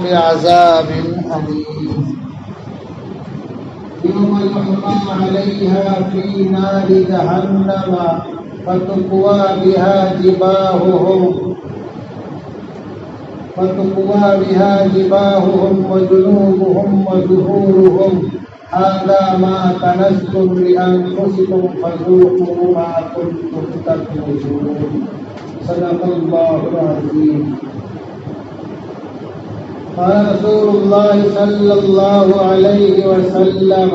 بعذاب أليم يوم يحمى عليها في نار جهنم فتكوى بها جباههم وجنوبهم وظهورهم هذا ما كنزتم لأنفسكم فذوقوا ما كنتم تكنزون صدق الله العظيم. قال رسول الله صلى الله عليه وسلم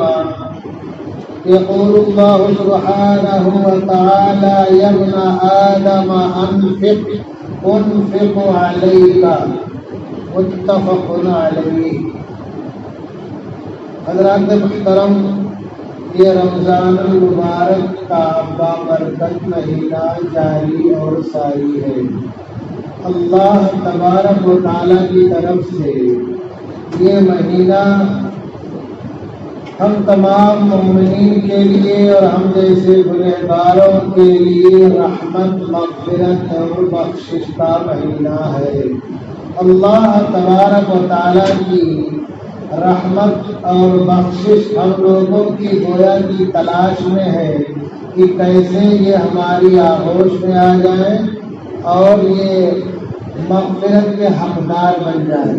يقول الله سبحانه وتعالى يا ابن آدم أنفق عليك متفق علیہ. حضرات محترم، یہ رمضان المبارک کا بابرکت مہینہ جاری اور ساری ہے. اللہ تبارک و تعالیٰ کی طرف سے یہ مہینہ ہم تمام مومنین کے لیے اور ہم جیسے گنہگاروں کے لیے رحمت، مغفرت اور بخشش کا مہینہ ہے. اللہ تبارک و تعالیٰ کی رحمت اور بخشش ہم لوگوں کی گویا کی تلاش میں ہے کہ کیسے یہ ہماری آغوش میں آ جائے اور یہ مغفرت کے حقدار بن جائے.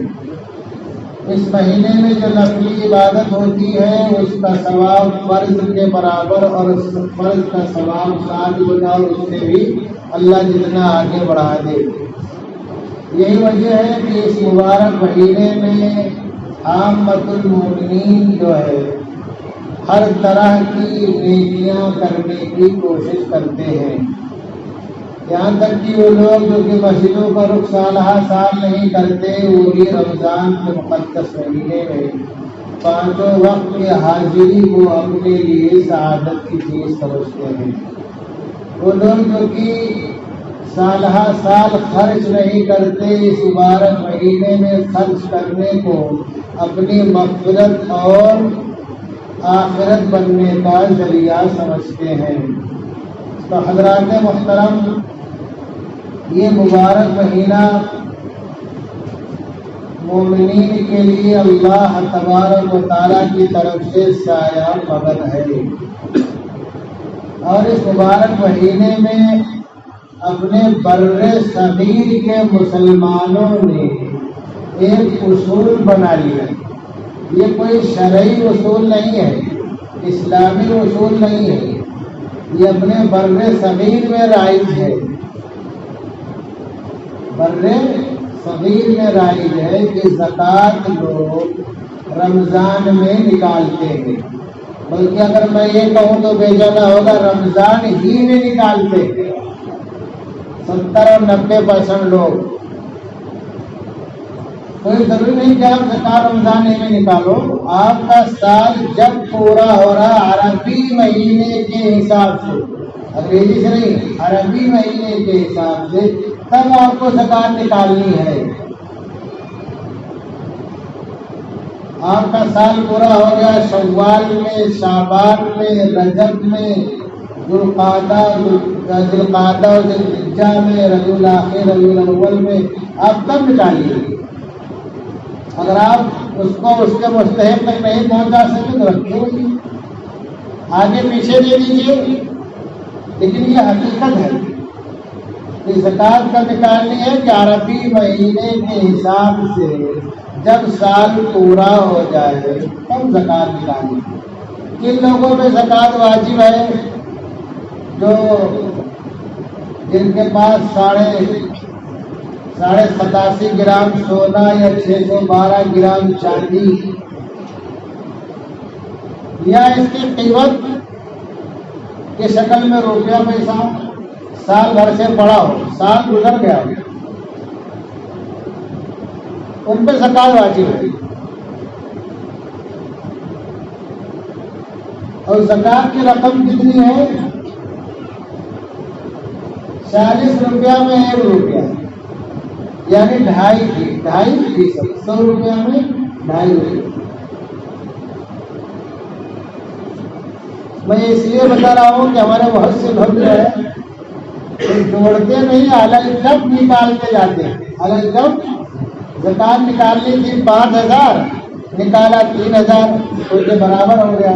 اس مہینے میں جو نفلی عبادت ہوتی ہے اس کا ثواب فرض کے برابر اور اس فرض کا ثواب 7 گنا اور اس سے بھی اللہ جتنا آگے بڑھا دے. یہی وجہ ہے کہ اس مبارک مہینے میں عامت المومنین جو ہے ہر طرح کی نیکیاں کرنے کی کوشش کرتے ہیں. یہاں تک کہ وہ لوگ جو کہ مسجدوں کا رخ سالہ سال نہیں کرتے وہ بھی رمضان کے مقدس مہینے میں 5 وقت کی حاضری کو اپنے لیے سعادت کی چیز سمجھتے ہیں. وہ لوگ جو کہ سالہ سال خرچ نہیں کرتے اس مبارک مہینے میں خرچ کرنے کو اپنی مغفرت اور آخرت بننے کا ذریعہ سمجھتے ہیں. تو حضرات محترم، یہ مبارک مہینہ مومنین کے لیے اللہ تبارک و تعالیٰ کی طرف سے سایہ مدد ہے. اور اس مبارک مہینے میں اپنے بر صغیر کے مسلمانوں نے ایک اصول بنا لیا. یہ کوئی شرعی اصول نہیں ہے، اسلامی اصول نہیں ہے، یہ اپنے بر صغیر میں رائج ہے. بر صغیر میں رائج ہے کہ زکوٰۃ لوگ رمضان میں نکالتے ہیں. بلکہ اگر میں یہ کہوں تو بے جانا ہوگا، رمضان ہی میں نکالتے ہیں 70 اور 90% لوگ. کوئی ضروری نہیں کہ آپ زکوٰۃ رمضان ہی میں نکالو. آپ کا سال جب پورا ہو رہا عربی مہینے کے حساب سے، انگریزی سے نہیں، عربی مہینے کے حساب سے، تب آپ کو زکوٰۃ نکالنی ہے. آپ کا سال پورا ہو گیا شوال میں، شعبان میں، رجب میں، ذوالقعدہ اور ذوالحجہ میں، ربیع الاخر، ربیع الاول میں، آپ تب نکالیے. اگر آپ اس کو اس کے مستحق تک نہیں پہنچا سکے تو رکھیے، آگے پیچھے دے دیجیے. لیکن یہ حقیقت ہے کہ زکوٰۃ کا نکالنی ہے کہ عربی مہینے کے حساب سے جب سال پورا ہو جائے تب زکوٰۃ نکالنی. کن لوگوں پہ زکوٰۃ واجب ہے؟ جو جن کے پاس 87.5 گرام سونا یا 612 گرام چاندی یا اس کی قیمت کی شکل میں روپیہ پیسہ سال بھر سے پڑا ہو، سال گزر گیا ہو، ان پہ زکوٰۃ واجب ہے. اور زکوٰۃ کی رقم کتنی ہے؟ 40 روپیہ میں 1 روپیہ، یعنی 2.5%. 100 روپیہ میں 2.5 روپیہ. میں اس لیے بتا رہا ہوں کہ ہمارے بہت سے لوگ جو ہے جوڑتے نہیں، الگ جب نکالتے جاتے ہیں. الگ جب زکات نکالنی تھی 5000، نکالا 3000، تو یہ برابر ہو گیا۔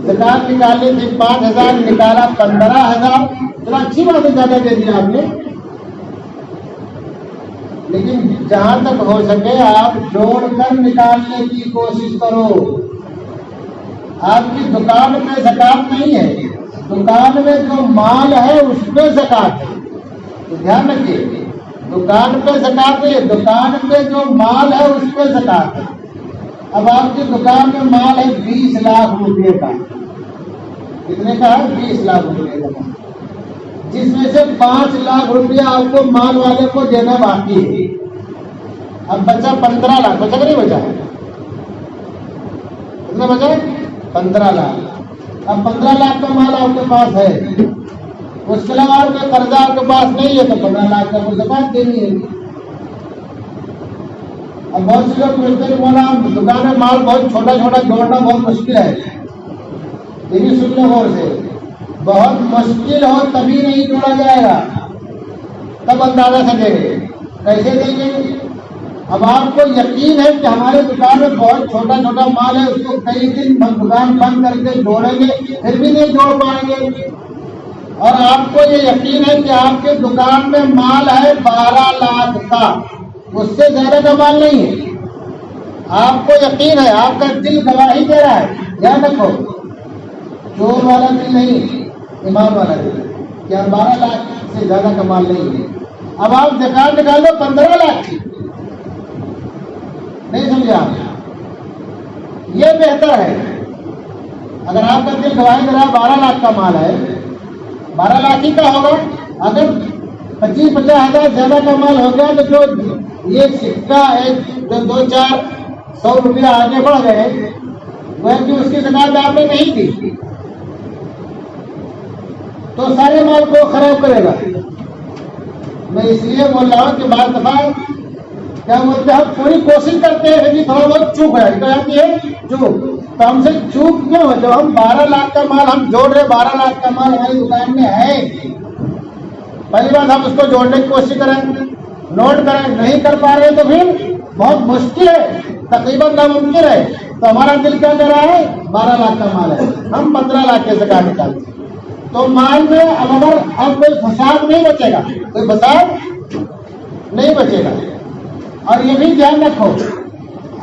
زکات نکالنی تھی 5000، نکالا 15000، چلو اچھی بات ہے، زیادہ دے دیا آپ نے، لیکن جہاں تک ہو سکے آپ جوڑ کر نکالنے کی کوشش کرو۔ آپ کی دکان پہ زکات نہیں ہے، دکان میں جو مال ہے اس پہ زکات ہے، تو دھیان رکھیے، دکان پہ زکات ہے، دکان پہ جو مال ہے اس پہ زکات ہے۔ اب آپ کی دکان میں مال ہے 20 لاکھ روپے کا، کتنے کا ہے؟ 20 لاکھ روپے کا، جس میں سے 5 لاکھ روپیہ آپ کو مال والے کو دینا باقی ہے۔ اب بچا 15 لاکھ، بچا کہ نہیں بچا؟ کتنا بچا؟ 15 لاکھ۔ اب 15 لاکھ کا مال آپ کے پاس ہے، اس کے علاوہ کوئی قرضہ آپ کے پاس نہیں ہے، تو 15 لاکھ کا کوئی زکات دینی ہے۔ اب بہت سے لوگ پوچھتے ہیں مولا دکان میں مال بہت چھوٹا چھوٹا جوڑنا بہت مشکل ہے، یہ بھی سن لو غور سے، بہت مشکل ہو تبھی نہیں جوڑا جائے گا، تب اندازہ سے دیں گے، کیسے دیں گے؟ اب آپ کو یقین ہے کہ ہمارے دکان میں بہت چھوٹا چھوٹا مال ہے، اس کو کئی دن دکان بند کر کے جوڑیں گے پھر بھی نہیں جوڑ پائیں گے، اور آپ کو یہ یقین ہے کہ آپ کے دکان میں مال ہے 12 لاکھ کا، اس سے زیادہ کا مال نہیں ہے، آپ کو یقین ہے، آپ کا دل گواہی دے رہا ہے، یاد رکھو، چور والا دل نہیں، ایمان والا دل، کیا 12 لاکھ سے زیادہ کا مال نہیں ہے۔ اب آپ زکات نکالو 15 لاکھ کی، نہیں سمجھا؟ یہ بہتر ہے، اگر آپ کا دل گواہی دے رہا 12 لاکھ کا مال ہے، 12 لاکھ ہی کا ہوگا، اگر 25-50 ہزار زیادہ کا مال ہو گیا تو جو یہ سکہ ہے جو 2-400 روپیہ آگے بڑھ گئے وہ کہ اس کی زکات آپ نے نہیں دی تو سارے مال کو خراب کرے گا۔ میں اس لیے بول رہا ہوں کہ بعض دفعہ کیا بولتے ہیں، ہم پوری کوشش کرتے ہیں کہ تھوڑا بہت چوک ہے، کیا آتی ہے چوک، تو ہم سے چوک کیوں ہے؟ جب ہم 12 لاکھ کا مال ہم جوڑ رہے، 12 لاکھ کا مال ہماری دکان میں ہے، پہلی بات ہم اس کو جوڑنے کی کوشش کریں، نوٹ کریں، نہیں کر پا رہے تو پھر بہت مشکل ہے، تقریباً ناممکن ہے، تو ہمارا دل کیا کر رہا ہے؟ 12 لاکھ کا مال ہے، ہم 15 لاکھ کے زکات نکالتے ہیں، تو مال میں اب کوئی فساد نہیں بچے گا، کوئی فساد نہیں بچے گا۔ اور یہ بھی دھیان رکھو،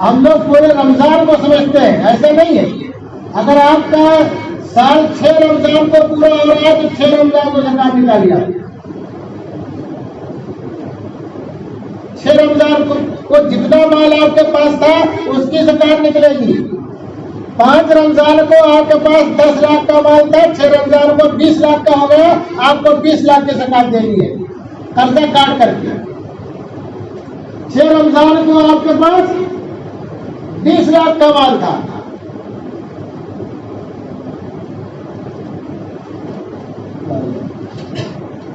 ہم لوگ پورے رمضان کو سمجھتے ہیں، ایسا نہیں ہے، اگر آپ کا سال 6 رمضان کو پورا ہو رہا ہے تو 6 رمضان کو زکات نکالیے، 6 رمضان کو جتنا مال آپ کے پاس تھا اس کی زکات نکلے گی۔ 5 رمضان کو آپ کے پاس 10 لاکھ کا مال تھا، 6 رمضان کو 20 لاکھ کا ہو گیا، آپ کو 20 لاکھ کی زکات دینی ہے، قرضہ کاٹ کر کے۔ 6 رمضان کو آپ کے پاس 20 لاکھ کا مال تھا،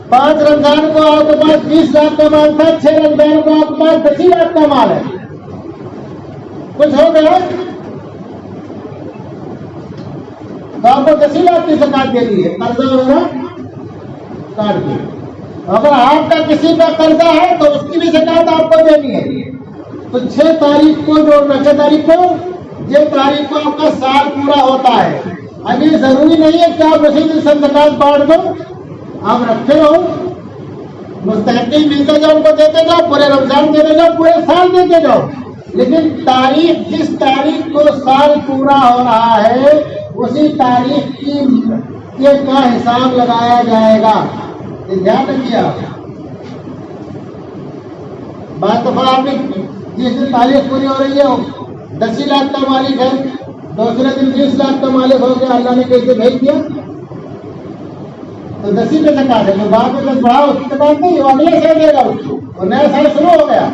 پانچ رمضان کو آپ کے پاس 20 لاکھ کا مال تھا، 6 رمضان کو آپ کے پاس 10 لاکھ کا مال ہے، کچھ ہو گیا تو آپ کو 10 لاکھ کی زکات دینی ہے، قرضہ وغیرہ کاٹ کے۔ اگر آپ کا کسی کا قرضہ ہے تو اس کی بھی زکات آپ کو دینی ہے۔ تو 6 تاریخ کو جوڑنا، 6 تاریخ کو، یہ تاریخ کو آپ کا سال پورا ہوتا ہے۔ اب یہ ضروری نہیں ہے کہ آپ اسی دن سب زکات بانٹ دو، آپ رکھتے رہو، مستحقین ملتے جاؤ، ان کو دیتے جاؤ، پورے رمضان دیتے جاؤ، پورے سال دیتے جاؤ، لیکن تاریخ جس تاریخ کو سال پورا ہو رہا ہے اسی تاریخ کا حساب لگایا جائے گا، یہ دھیان رکھیے آپ۔ بعض دفعہ آپ نے جس دن تاریخ پوری ہو رہی ہے 10 لاکھ کا مالک ہے، دوسرے دن 20 لاکھ کا مالک ہو گیا، اللہ نے کیسے بھیج دیا تو 10 پہ زکات ہے، تو بعد میں 10 بڑھاؤ، اس کی زکات نہیں، وہ اگلے سال دے گا اس کو، اور نیا سال شروع ہو گیا۔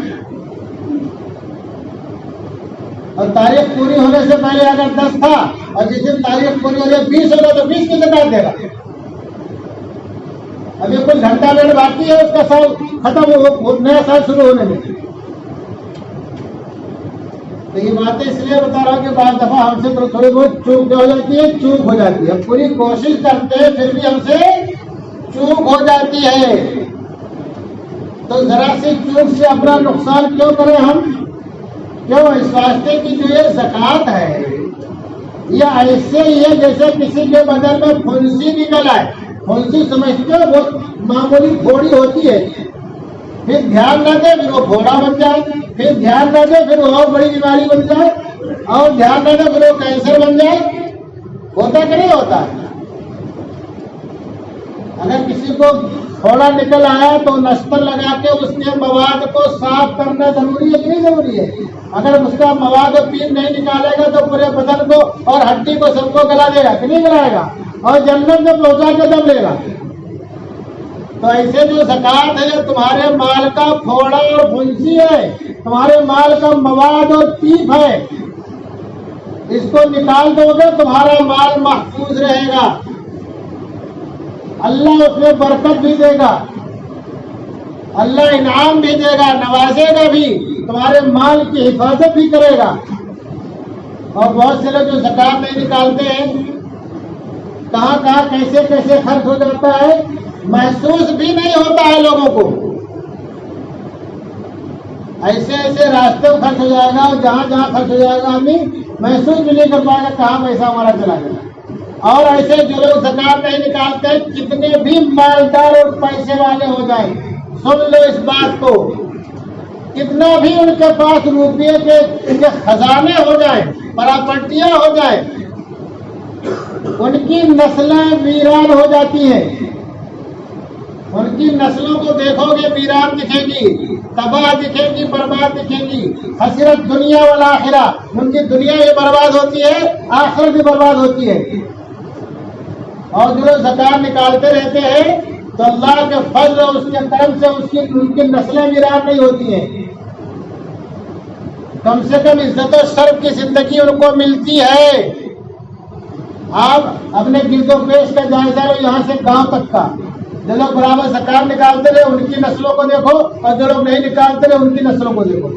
اور تاریخ پوری ہونے سے پہلے اگر 10 تھا اور جس دن تاریخ پوری ہو رہی 20 ہوگا تو 20 کی زکات دے گا۔ ابھی کچھ گھنٹہ ڈیڑھ باقی ہے اس کا سال ختم ہو، نیا سال شروع ہونے میں۔ تو یہ باتیں اس لیے بتا رہا ہوں کہ بعض دفعہ ہم سے تھوڑی بہت چوک ہو جاتی ہے، چوک ہو جاتی ہے، پوری کوشش کرتے ہیں پھر بھی ہم سے چوک ہو جاتی ہے۔ تو ذرا سی چوٹ سے اپنا نقصان کیوں کریں ہم؟ کیوں؟ اس واسطے کی جو یہ زکوٰۃ ہے یہ ایسے ہی ہے جیسے کسی کے بدن میں پھنسی نکل آئے. پھنسی سمجھتے ہو وہ معمولی تھوڑی ہوتی ہے، پھر دھیان نہ دے پھر وہ پھوڑا بن جائے، پھر دھیان نہ دے پھر وہ اور بڑی بیماری بن جائے، اور دھیان نہ دے پھر وہ کینسر بن جائے. ہوتا کہ نہیں ہوتا؟ اگر کسی کو پھوڑا نکل آیا تو نستر لگا کے اس کے مواد کو صاف کرنا ضروری ہے کہ نہیں ضروری ہے؟ اگر اس کا مواد پین نہیں نکالے گا تو پورے بدن کو اور ہڈی کو سب کو گلا دے گا کہ نہیں گلائے گا، اور جنت میں پہنچا کے دم لے گا. تو ایسے جو زکوٰۃ ہے یہ تمہارے مال کا پھوڑا اور پھنسی ہے، تمہارے مال کا مواد اور تیف ہے. اس کو نکال دو گے تمہارا مال محفوظ رہے گا، اللہ اس میں برکت بھی دے گا، اللہ انعام بھی دے گا، نوازے گا بھی، تمہارے مال کی حفاظت بھی کرے گا. اور بہت سے لوگ جو زکوٰۃ نہیں نکالتے ہیں کہاں کہاں کیسے کیسے خرچ ہو جاتا ہے محسوس بھی نہیں ہوتا ہے لوگوں کو. ایسے ایسے راستے خرچ ہو جائے گا اور جہاں جہاں خرچ ہو جائے گا آدمی محسوس بھی نہیں کر پائے گا کہاں پیسہ ہمارا چلا گیا. اور ایسے جو لوگ زکوٰۃ نہیں نکالتے کتنے بھی مالدار اور پیسے والے ہو جائیں، سن لو اس بات کو، کتنا بھی ان کے پاس روپیے کے خزانے ہو جائیں، پراپرٹیاں ہو جائیں، ان کی نسلیں ویران ہو جاتی ہیں. ان کی نسلوں کو دیکھو گے ویران دکھے گی، تباہ دکھے گی، برباد دکھے گی. حسرت دنیا والآخرہ، ان کی دنیا بھی برباد ہوتی ہے، آخرت بھی برباد ہوتی ہے. اور جو زکوٰۃ نکالتے رہتے ہیں تو اللہ کے فضل اور اس کے کرم سے ان کی نسلیں ویران نہیں ہوتی ہیں. کم سے کم عزت و شرف کی زندگی ان کو ملتی ہے. آپ اپنے گرد و پیش کا جائزہ لو، یہاں سے گاؤں تک کا. جو لوگ برابر زکوٰۃ نکالتے رہے ان کی نسلوں کو دیکھو، اور جو لوگ نہیں نکالتے رہے ان کی نسلوں کو دیکھو.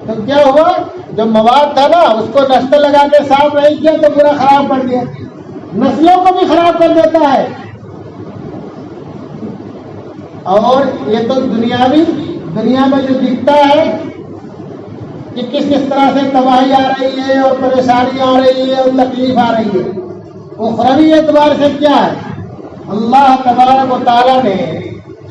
تو کیا ہوا؟ جو مواد تھا نا اس کو نستر لگا کے صاف نہیں کیا تو پورا خراب کر دیا، نسلوں کو بھی خراب کر دیتا ہے. اور یہ تو دنیا میں جو دکھتا ہے کہ کس طرح سے تباہی آ رہی ہے اور پریشانی آ رہی ہے اور تکلیف آ رہی ہے، اخروی اعتبار سے کیا ہے؟ اللہ تبارک و تعالیٰ نے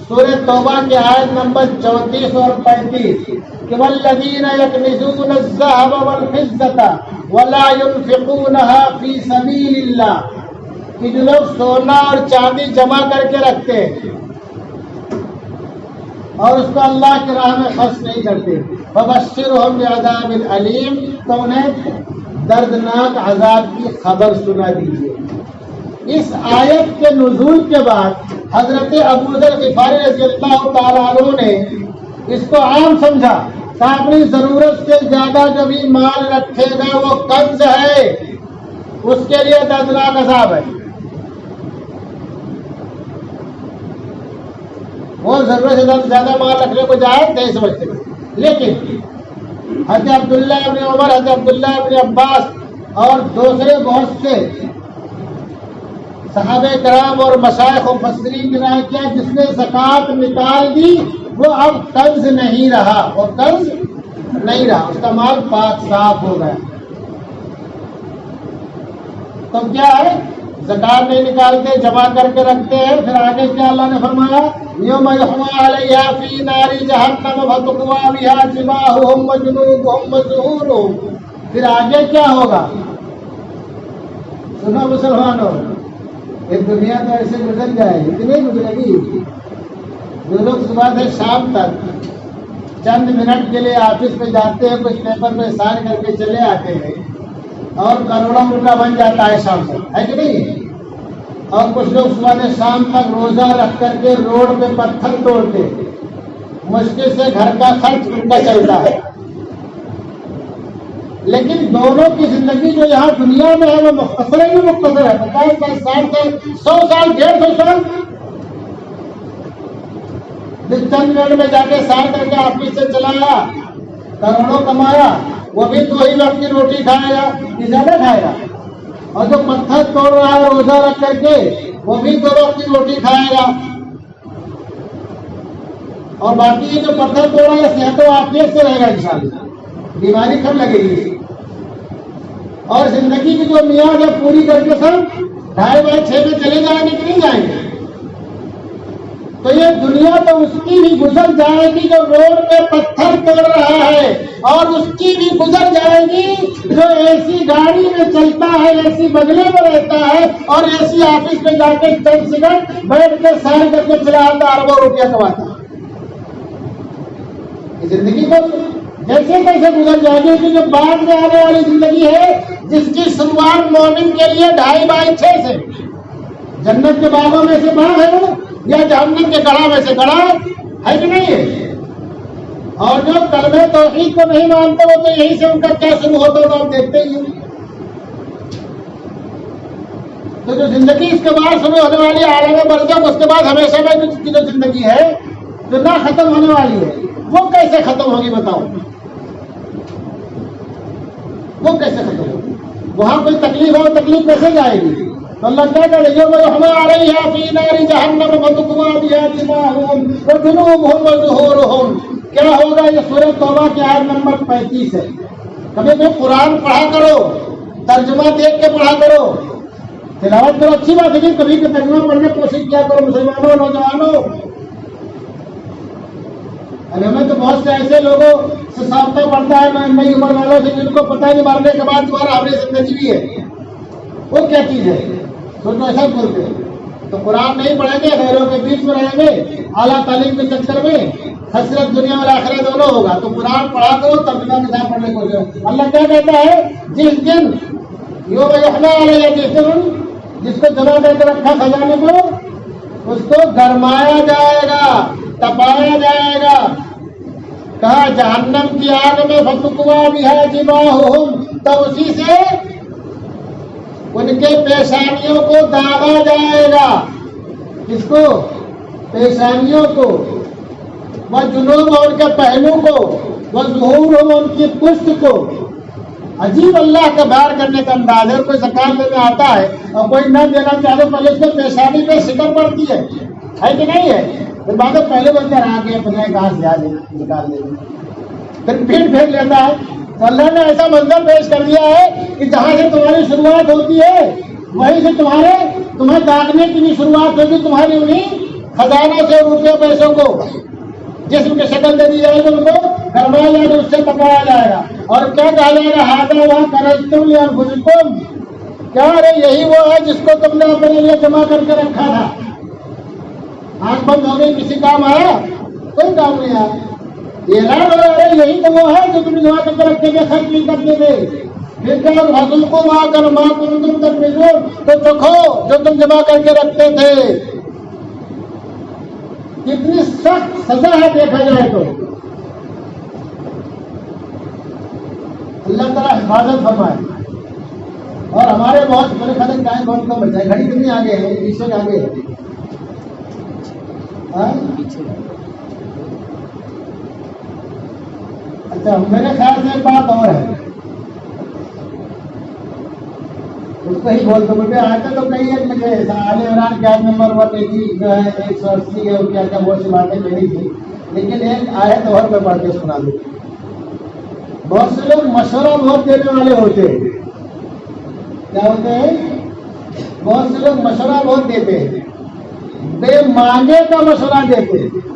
سورہ توبہ کی آیت نمبر 34 اور 35 کہ والذین یکنزون الذھب والفضة ولا ينفقونها فی سبیل اللہ، کہ جو لوگ سونا اور چاندی جمع کر کے رکھتے ہیں اور اس کو اللہ کی راہ میں خرچ نہیں کرتے، فبشرھم بعذاب علیم، تو انہیں دردناک عذاب کی خبر سنا دیجیے. اس آیت کے نزول کے بعد حضرت ابو ذر غفاری رضی اللہ تعالیٰ عنہ نے اس کو عام سمجھا کہ اپنی ضرورت سے زیادہ جو بھی مال رکھے گا وہ قرض ہے، اس کے لیے دردناک عذاب ہے. وہ ضرورت سے زیادہ مال رکھنے کو جائز نہیں سمجھتے. لیکن حضرت عبداللہ ابن عمر، حضرت عبداللہ ابن عباس اور دوسرے بہت سے صحابہ کرام اور مشائخ و مفسرین نے رائے کیا جس نے زکوٰۃ نکال دی وہ اب قرض نہیں رہا، وہ قرض نہیں رہا، اس کا مال پاک صاف ہو گیا. تو کیا ہے؟ زکوٰۃ نہیں نکالتے، جمع کر کے رکھتے ہیں. پھر آگے کیا اللہ نے فرمایا؟ یوم یحمى علیہا فی نار جہنم فتقوی بہا جباہہم وجنوبہم وظہورہم. پھر آگے کیا ہوگا؟ سنو مسلمانوں، ایک دنیا تو ایسے گزر جائے گی کہ نہیں گزرے گی. جو لوگ صبح سے شام تک چند منٹ کے لیے آفس میں جاتے ہیں، کچھ پیپر میں سائن کر کے چلے آتے ہیں اور کروڑوں روپیہ بن جاتا ہے شام تک، ہے کہ نہیں؟ اور کچھ لوگ صبح سے شام تک روزہ رکھ کر کے روڈ پہ پتھر توڑتے، مشکل سے گھر کا خرچ ان کا چلتا ہے. لیکن دونوں کی زندگی جو یہاں دنیا میں ہے وہ مختصر ہی مختصر ہے. 50 سال سے 100 سال 150 سال جس چند منٹ میں جا کے سائن کر کے آفس سے چلایا، کروڑوں کمایا، وہ بھی 2 ہی وقت کی روٹی کھائے گا کہ زیادہ کھائے گا. اور جو پتھر توڑ رہا ہے روزہ رکھ کر کے وہ بھی 2 وقت کی روٹی کھائے گا، اور باقی یہ جو پتھر توڑا ہے صحت و عافیت سے رہے گا انشاءاللہ، بیماری کم لگے گی۔ اور زندگی کی جو میعاد ہے پوری کر کے سب 2:30-6 میں چلے جائیں گے کہ نہیں جائیں گے؟ تو یہ دنیا تو اس کی بھی گزر جائے گی جو روڈ پہ پتھر توڑ رہا ہے، اور اس کی بھی گزر جائے گی جو ایسی گاڑی میں چلتا ہے، ایسی بنگلے میں رہتا ہے، اور ایسی آفس میں جا کے چند سیکنڈ بیٹھ کے سیر کر کے چلا آتا، اربوں روپیہ کماتا۔ یہ زندگی کو جیسے کیسے گزر جائے گی کہ جو بعد میں آنے والی زندگی ہے جس کی شروعات مومن کے لیے 2.5/6 سے، جنت کے باغوں میں سے باغ ہے وہ، یا جہنم کے گڑھا میں سے گڑھا ہے کہ نہیں ہے؟ اور جو کلمہ توحید کو نہیں مانتے وہ تو یہیں سے ان کا کیا شروع ہوتا تو آپ دیکھتے ہی ہیں۔ تو جو زندگی اس کے بعد شروع ہونے والی عالم برزخ، اس کے بعد ہمیشہ میں کی جو زندگی ہے جو نہ ختم ہونے والی ہے، وہ کیسے ختم ہوگی بتاؤ؟ وہ کیسے ختم ہوگی؟ وہاں کوئی تکلیف ہو، تکلیف کیسے جائے گی؟ تو اللہ کیا کہہ رہے ہیں وَيُحْمَىٰ عَلَيْهَا فِي نَارِ جَهَنَّمَ فَتُكْوَىٰ بِهَا جِبَاهُهُمْ وَجُنُوبُهُمْ وَظُهُورُهُمْ۔ کیا ہوگا؟ یہ سورۃ توبہ کی آیت نمبر 35 ہے۔ کبھی بھی قرآن پڑھا کرو، ترجمہ دیکھ کے پڑھا کرو، تلاوت کرو، اچھی بات ہے، کبھی بھی ترجمہ پڑھنے کی کوشش کیا کرو مسلمانوں، نوجوانوں۔ اور ہمیں تو بہت سے ایسے لوگوں سے سامنا پڑتا ہے نئی عمر والوں سے جن کو پتہ نہیں مرنے کے بعد تمہارا ہماری زندگی بھی ہے، وہ کیا چیز ہے؟ سوچو ایسا بولتے ہیں۔ تو قرآن نہیں پڑھیں گے، غیروں کے بیچ میں رہیں گے، اعلیٰ تعلیم کے چکر میں حسرت دنیا اور آخرت دونوں ہوگا۔ تو قرآن پڑھا کرو، ترجمہ کے ساتھ پڑھنے کو جو اللہ کیا کہتا ہے، جس دن یوم یحمل علیہ، جس دن جس کو جمع کر کے رکھا خزانے کو، اس کو گرمایا جائے گا، تپایا جائے گا۔ کہا جہنم کی آگ میں فَتُكْوَىٰ بِهَا جِبَاهُهُمْ، تو اسی سے ان کے پیشانیوں کو داغا جائے گا۔ کس کو؟ پیشانیوں کو، وہ جنوب اور ان کے پہلو کو، وہ ظہور ان کی پشت کو۔ عجیب اللہ کا بیان کرنے کا انداز ہے۔ کوئی زکات لینے آتا ہے اور کوئی نہ دینا چاہے، پہلے اس کو پیشانی پہ شکر پڑتی ہے کہ نہیں ہے؟ پھر بعد میں پہلے بولتے ہیں آگے اپنے کہاں سے آ دینا، نکال دینا، پھر پیٹ پھیر لیتا ہے۔ تو اللہ نے ایسا منظر پیش کر دیا ہے کہ جہاں سے تمہاری شروعات ہوتی ہے وہیں سے تمہیں داغنے کی بھی شروعات ہوگی، تمہاری انہیں خزانوں سے، روپے پیسوں کو جسم کی شکل دے دی جائے گی، ان کو گرمایا جائے گا، اس سے پکایا جائے گا۔ اور کیا کہا جائے گا، ہاذا ما کنزتم لانفسکم، کیا ارے یہی وہ ہے جس کو تم نے اپنے لیے جمع کر کے رکھا تھا۔ آنکھ بند ہو گئی، کسی کام آیا؟ کوئی کام نہیں آیا۔ اعلان ہو رہا ہے یہی تو وہ ہے جو تم جمع کر کے رکھتے تھے، خرچ نہیں کرتے تھے۔ پھر کیا فَذُوقُوا مَا كُنتُمْ تَكْنِزُونَ، تو چکھو جو تم جمع کر کے رکھتے تھے۔ کتنی سخت سزا ہے دیکھا جائے تو۔ اللہ تعالیٰ حفاظت فرمائے۔ اور ہمارے بہت بڑے خالق ٹائم بہت کم بچا ہے، گھڑی کتنی آگے ہے، پیچھے سے آگے ہے۔ اچھا میرے خیال سے ایک بات اور ہے، اس کو ہی بول دو مجھے آتا تو کہیں ہے مجھے آل عمران کی آیت نمبر 180 جو ہے 180 ہے، کیا کیا بہت سی باتیں کہی تھی، لیکن ایک آیت اور میں پڑھ کے سنا دوں۔ بہت سے لوگ مشورہ بہت دینے والے ہوتے ہیں، کیا ہوتے ہیں؟ بہت سے لوگ مشورہ بہت دیتے ہیں، بے معنی کا مشورہ دیتے ہیں۔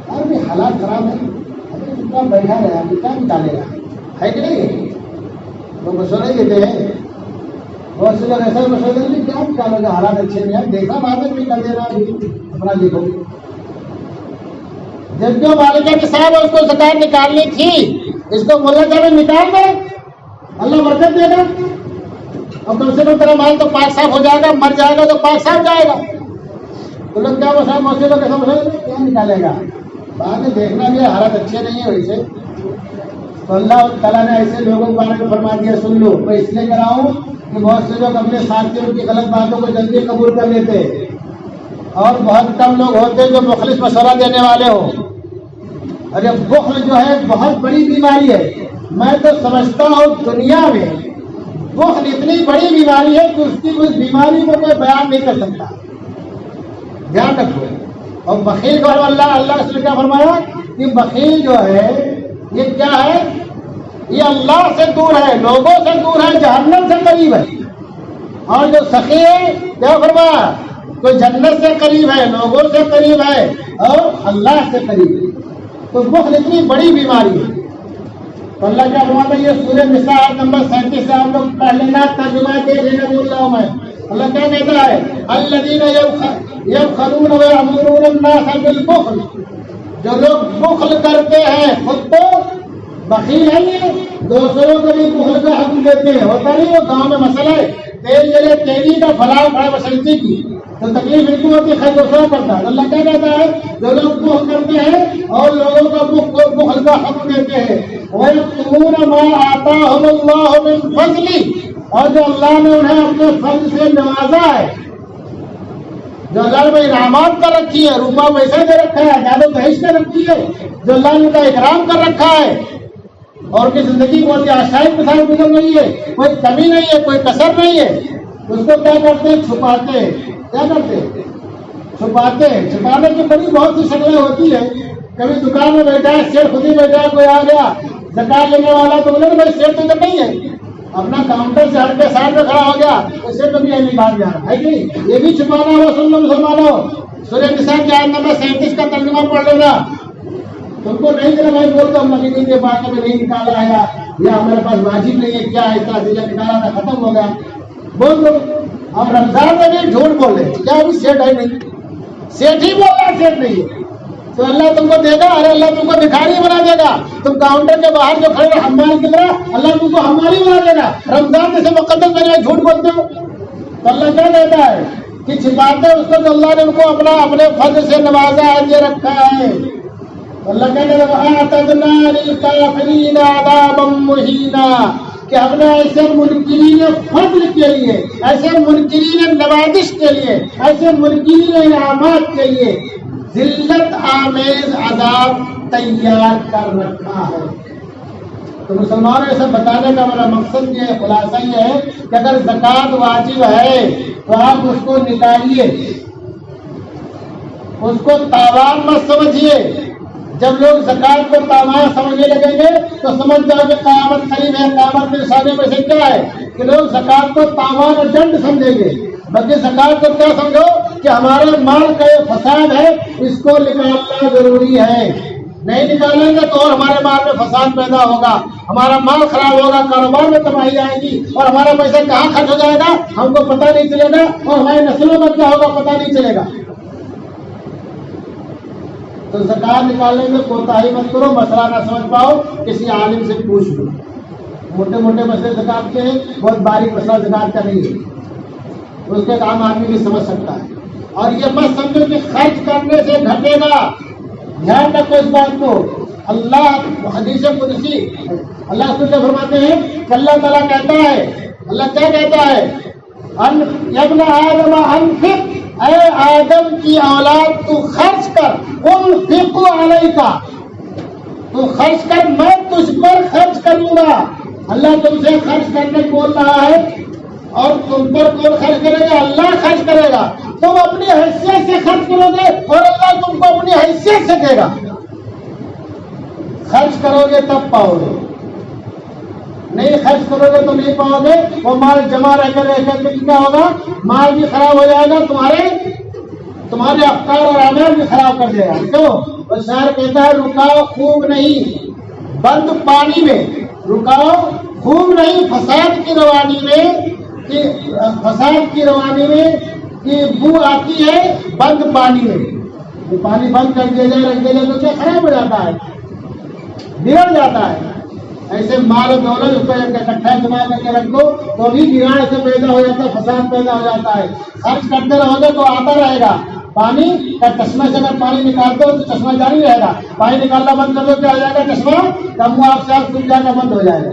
اور بھی حالات خراب ہے، کتنا بیٹھا رہا ہے، کتنا نکالے گا، ہے کہ نہیں؟ وہ مشورے دیتے ہیں، بہت سے لوگ ایسا مشورے دیتے ہیں، کیا نکالے گا، حالات اچھے نہیں ہیں، دیکھا بات بھی کر دینا، اپنا دیکھو۔ جب جو والدہ کے صاحب اس کو زکات نکالنی تھی، اس کو مولا صاحب نکال دے، اللہ برکت دے گا، اور کم سے کم تیرا مال تو پاک صاف ہو جائے گا، مر جائے گا تو پاک صاف جائے گا۔ تو لوگ کیا وہ صاحب موسیقی لوگ ایسا مشورہ کیا نکالے گا، بعد میں دیکھنا بھی حالات اچھے نہیں ہے ویسے۔ تو اللہ تعالیٰ نے ایسے لوگوں کے بارے میں فرما دیا، سن لو، میں اس لیے کر رہا ہوں کہ بہت سے لوگ اپنے ساتھیوں کی غلط باتوں کو جلدی قبول کر لیتے ہیں، اور بہت کم لوگ ہوتے ہیں جو مخلص مشورہ دینے والے ہوں۔ اور یہ بخل جو ہے بہت بڑی بیماری ہے۔ میں تو سمجھتا ہوں دنیا میں بخل اتنی بڑی بیماری ہے کہ اس کی اس بیماری کو کوئی بیان نہیں کر سکتا. دھیان رکھو. اور بخیل کو اللہ اس نے کیا فرمایا کہ بخیل جو ہے یہ کیا ہے؟ یہ اللہ سے دور ہے، لوگوں سے دور ہے، جہنم سے قریب ہے. اور جو سخی ہے کیا فرمایا؟ کوئی جنت سے قریب ہے، لوگوں سے قریب ہے اور اللہ سے قریب ہے. تو بخل اتنی بڑی بیماری ہے. تو اللہ کیا فرماتا ہے؟ یہ سورہ نساء آیت نمبر 37 سے آپ لوگ پہلے نہ ترجمہ دیکھنے بول رہا ہوں میں. اللہ کیا کہتا ہے؟ الذین یبخلون ویأمرون الناس بالبخل. جو لوگ بخل کرتے ہیں خود تو بخیل ہے، یہ دوسروں کو بھی بخل کا حکم دیتے ہیں. ہوتا نہیں وہ گاؤں میں مسئلہ ہے تیل جلے تیلی کا فلاح بڑا مسلسی کی تو تکلیف ان کو ہوتی ہے، دوسرا کرتا ہے. اللہ کیا کہتا ہے؟ جو لوگ بخل کرتے ہیں اور لوگوں کا بخل کا حکم دیتے ہیں. وَيَكْتُمُونَ مَا آتَاهُمُ اللَّهُ مِن فَضْلِهِ. اور جو اللہ نے انہیں اپنے فضل سے نوازا ہے، جو اللہ نے انعامات کر رکھی ہے، روپا پیسہ دے رکھا ہے، جادو بحث کر رکھی ہے، جو اللہ نے ان کا اکرام کر رکھا ہے اور ان کی زندگی بہت ہی آسائش کے ساتھ گزر رہی ہے، کوئی کمی نہیں ہے، کوئی کسر نہیں ہے. اس کو کیا کرتے ہیں؟ چھپاتے ہیں. کیا کرتے ہیں؟ چھپاتے ہیں. چھپانے کی بڑی بہت سی شکلیں ہوتی ہیں. کبھی دکان میں بیٹھا ہے، شیخ خود ہی بیٹھا ہے، کوئی آ گیا زکات لینے والا تو بولے بھائی شیخ تو نہیں ہے، اپنا کاؤنٹر سے ہٹ کے سائڈ میں کھڑا ہو گیا، اس سے کبھی نہیں بات جا رہا ہے کہ یہ بھی چھپانا ہوا. سن لو مسلمانوں، سورہ نساء کی آیت نمبر 37 کا ترجمہ پڑھ لینا. تم کو نہیں دینا بھائی بولتا ہوں نبی نہیں دے پایا میں نہیں نکالا ہے یا ہمارے پاس واجب نہیں ہے، کیا ایسا دیا نکالا تھا ختم ہو گیا بول دو. اب رمضان میں بھی جھوٹ بول رہے کیا ابھی سیٹ ہے نہیں، سیٹ ہی بول رہا سیٹ نہیں ہے تو اللہ تم کو دے گا. ارے اللہ تم کو بھکاری بنا دے گا. تم کاؤنٹر کے باہر جو کھڑے ہماری کی طرح اللہ تم کو ہماری بنا دے گا. رمضان جیسے مقدس میں جھوٹ بولتے ہو تو اللہ کیا کہتا ہے کہ چھپاتے اس کو جو اللہ نے ان کو اپنے فضل سے نوازا ہے، دے رکھا ہے. اللہ کہتا ہے وَأَعْتَدْنَا لِلْكَافِرِينَ عَذَابًا مُهِينًا کہ ہم نے ایسے منکرین فضل کے لیے، ایسے منکرین نوازش کے لیے، ایسے منکرین انعامات کے لیے ذلت آمیز عذاب تیار کر رکھا ہے. تو مسلمانوں ایسا بتانے کا میرا مقصد یہ ہے، خلاصہ یہ ہے کہ اگر زکوٰۃ واجب ہے تو آپ اس کو نکالیے، اس کو تاوان مت سمجھیے. جب لوگ زکوٰۃ کو تاوان سمجھنے لگیں گے تو سمجھ جاؤ کہ قیامت قریب ہے. قیامت کے نشانے میں سے کیا ہے کہ لوگ زکوٰۃ کو تاوان اور ڈنڈ سمجھیں گے، بلکہ زکوٰۃ کو کیا سمجھو کہ ہمارے مال کا یہ فساد ہے، اس کو نکالنا ضروری ہے. نہیں نکالیں گے تو اور ہمارے مال میں فساد پیدا ہوگا، ہمارا مال خراب ہوگا، کاروبار میں تباہی آئے گی اور ہمارا پیسہ کہاں خرچ ہو جائے گا ہم کو پتہ نہیں چلے گا اور ہماری نسلوں میں کیا ہوگا پتہ نہیں چلے گا. تو زکوٰۃ نکالنے میں کوتاہی مت کرو. مسئلہ نہ سمجھ پاؤ کسی عالم سے پوچھ لو. موٹے موٹے مسئلے زکوٰۃ کے ہیں، بہت باریک مسئلہ زکوٰۃ کا نہیں ہے، اس کے عام آدمی بھی سمجھ سکتا ہے. اور یہ مت سمجھو کہ خرچ کرنے سے گھٹے گا. دھیان رکھو اس بات کو. اللہ حدیث قدسی اللہ اس کو کیا فرماتے ہیں کہ اللہ تعالیٰ کہتا ہے، اللہ کیا کہتا ہے؟ یا ابن آدم انفق، اے آدم کی اولاد تو خرچ کر، انفق علیک، تو خرچ کر، میں تجھ پر خرچ کروں گا. اللہ تم سے خرچ کرنے بول رہا ہے اور تم پر کون خرچ کرے گا؟ اللہ خرچ کرے گا. تم اپنی حیثیت سے خرچ کرو گے اور اللہ تم کو اپنی حیثیت سے دے گا. خرچ کرو گے تب پاؤ گے، نہیں خرچ کرو گے تو نہیں پاؤ گے. وہ مال جمع رہ کر کیا ہوگا؟ مال بھی خراب ہو جائے گا، تمہارے افکار اور اعمال بھی خراب کر دے گا. کیوں؟ شاعر کہتا ہے رکاؤ خوب نہیں بند پانی میں، رکاؤ خوب نہیں فساد کی روانی میں، کہ فساد کی روانی میں کہ بو آتی ہے بند پانی میں. پانی بند کر دیا جائے، رکھ دیا جائے تو کیا خراب ہو جاتا ہے، بگڑ جاتا ہے. ایسے مال و دولت اس کو اکٹھا جمع کر کے رکھ دو تو بھی بگاڑ سے پیدا ہو جاتا ہے، فساد پیدا ہو جاتا ہے. خرچ کرتے رہو گے تو آتا رہے گا. پانی کا چشمے سے اگر پانی نکالتے ہو تو چشمہ جاری رہے گا، پانی نکالنا بند کر دو کیا ہو جائے گا؟ چشمہ کم آپ سے آپ سوکھ جانا بند ہو جائے گا.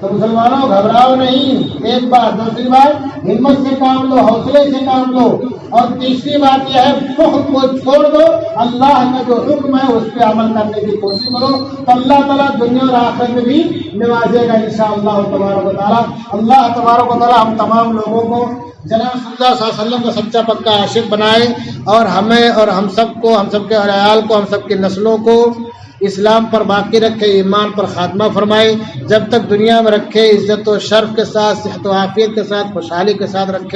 تو مسلمانوں گھبراؤ نہیں، ایک بات۔ دوسری بات، ہمت سے کام لو، حوصلے سے کام لو، اور تیسری بات یہ ہے بخل کو چھوڑ دو، اللہ کا جو حکم ہے اس پہ عمل کرنے کی کوشش کرو، تو اللہ تعالیٰ دنیا اور آخرت میں بھی نوازے گا انشاءاللہ تبارک و تعالیٰ۔ اللہ تبارک و تعالیٰ ہم تمام لوگوں کو جناب صلی اللہ علیہ وسلم کا سچا پکا عاشق بنائے، اور ہمیں اور ہم سب کو، ہم سب کے عیال کو، ہم سب کی نسلوں کو اسلام پر باقی رکھے، ایمان پر خاتمہ فرمائے، جب تک دنیا میں رکھے عزت و شرف کے ساتھ، صحت و عافیت کے ساتھ، خوشحالی کے ساتھ رکھے۔